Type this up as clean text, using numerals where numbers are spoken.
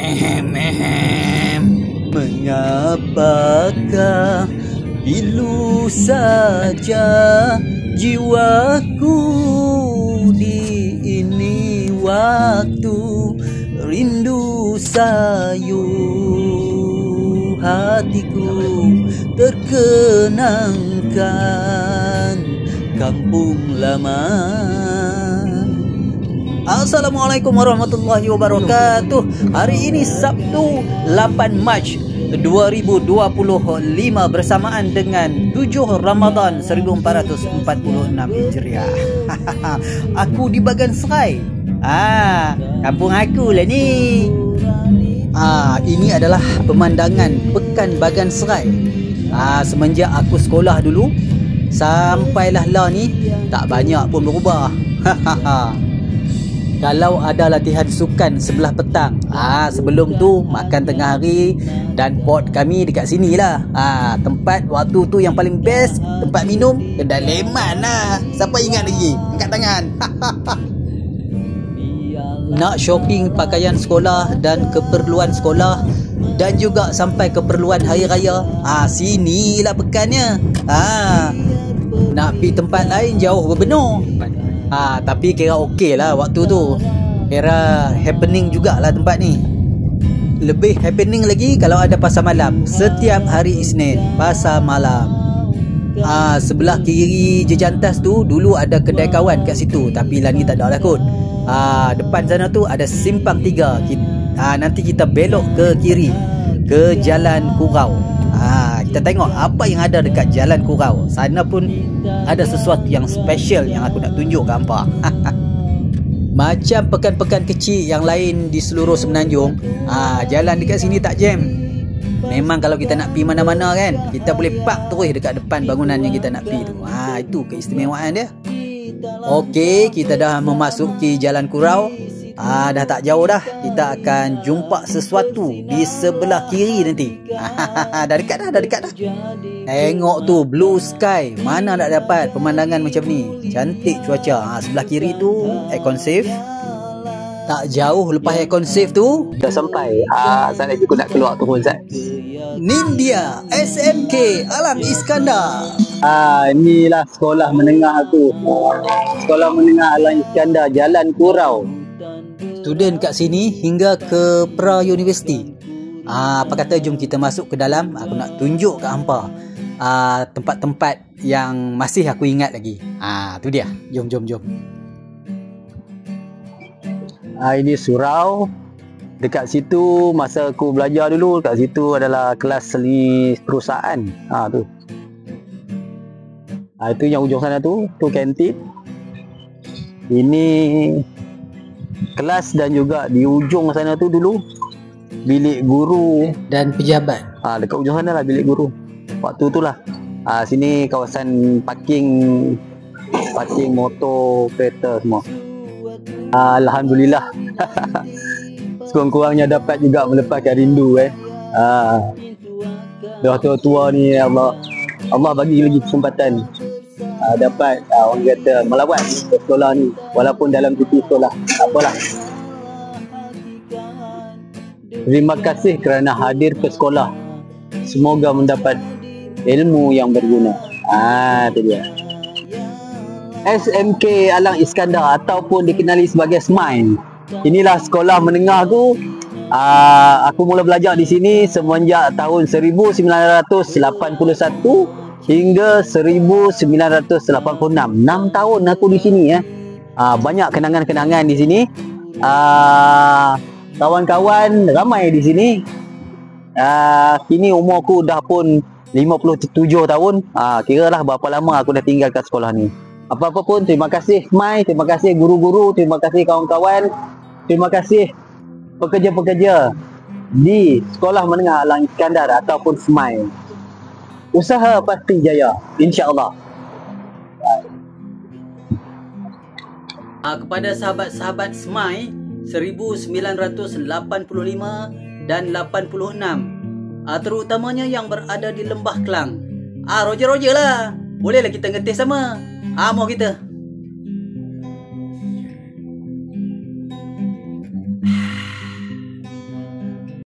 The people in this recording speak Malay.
Ehem. Mengapakah pilu saja jiwaku di ini waktu rindu sayu hatiku terkenangkan kampung lama. Assalamualaikum warahmatullahi wabarakatuh. Hari ini Sabtu 8 Mac 2025 bersamaan dengan 7 Ramadan 1446 Hijriah. Aku di Bagan Serai. Kampung aku lah ni. Ini adalah pemandangan Pekan Bagan Serai. Semenjak aku sekolah dulu sampailah lah ni tak banyak pun berubah. Kalau ada latihan sukan sebelah petang, sebelum tu makan tengah hari dan pot kami dekat sini lah. Tempat waktu tu yang paling best, tempat minum kedai Leman lah. Siapa ingat lagi? Angkat tangan. Nak shopping pakaian sekolah dan keperluan sekolah dan juga sampai keperluan hari raya, sinilah Pekannya. Nak pergi tempat lain jauh berbenar. Tapi kira okey lah waktu tu. Kira happening jugalah tempat ni. Lebih happening lagi kalau ada pasar malam. Setiap hari Isnin pasar malam. Sebelah kiri Jejantas tu dulu ada kedai kawan kat situ, tapi lah ni tak ada lah kot. Depan sana tu ada simpang 3. Nanti kita belok ke kiri ke Jalan Kurau. Kita tengok apa yang ada dekat Jalan Kurau. Sana pun ada sesuatu yang special yang aku nak tunjuk ke hampa. Macam pekan-pekan kecil yang lain di seluruh Semenanjung, jalan dekat sini tak jam. Memang kalau kita nak pergi mana-mana kan, kita boleh park terus dekat depan bangunan yang kita nak pergi tu. Itu keistimewaan dia. Okey, kita dah memasuki Jalan Kurau. Dah tak jauh dah. Kita akan jumpa sesuatu di sebelah kiri nanti. Dah dekat dah. Tengok tu blue sky. Mana nak dapat pemandangan macam ni. Cantik cuaca. Sebelah kiri tu aircon safe. Tak jauh lepas aircon safe tu dah sampai. Saat lagi aku nak keluar turun Zat. Nindya SMK Alang Iskandar. Inilah sekolah menengah aku. Sekolah menengah Alang Iskandar, Jalan Kurau. Student kat sini hingga ke Pra University. Apa kata jom kita masuk ke dalam. Aku nak tunjuk kat hampa tempat-tempat yang masih aku ingat lagi. Tu dia. Jom. Ini surau. Dekat situ masa aku belajar dulu, dekat situ adalah kelas seni perusahaan. Tu. Itu yang ujung sana tu kantin. Ini kelas dan juga di ujung sana tu dulu bilik guru dan pejabat. Dekat ujung sana lah bilik guru. Waktu tu lah. Sini kawasan parking motor, kereta semua. Alhamdulillah. Sekurang-kurangnya dapat juga melepaskan rindu. Dah tua-tua ni Allah bagi lagi kesempatan dapat orang kata melawat ke sekolah ni walaupun dalam cuti sekolah. Tak apalah. Terima kasih kerana hadir ke sekolah. Semoga mendapat ilmu yang berguna. Itu dia. SMK Alang Iskandar ataupun dikenali sebagai SMILE. Inilah sekolah menengah aku. Aku mula belajar di sini semenjak tahun 1981 hingga 1986. 6 tahun aku di sini. Banyak kenangan-kenangan di sini. Kawan-kawan ramai di sini. Kini umurku dah pun 57 tahun. Kiralah berapa lama aku dah tinggalkan sekolah ni. Apa-apa pun, terima kasih SMILE, terima kasih guru-guru, terima kasih kawan-kawan, terima kasih pekerja-pekerja di Sekolah Menengah Alang Iskandar ataupun SMILE. Usaha pasti jaya, insya-Allah. Kepada sahabat-sahabat SMILE 1985 dan 86, terutamanya yang berada di Lembah Kelang. Roger lah. Bolehlah kita ngeteh sama. Mau kita.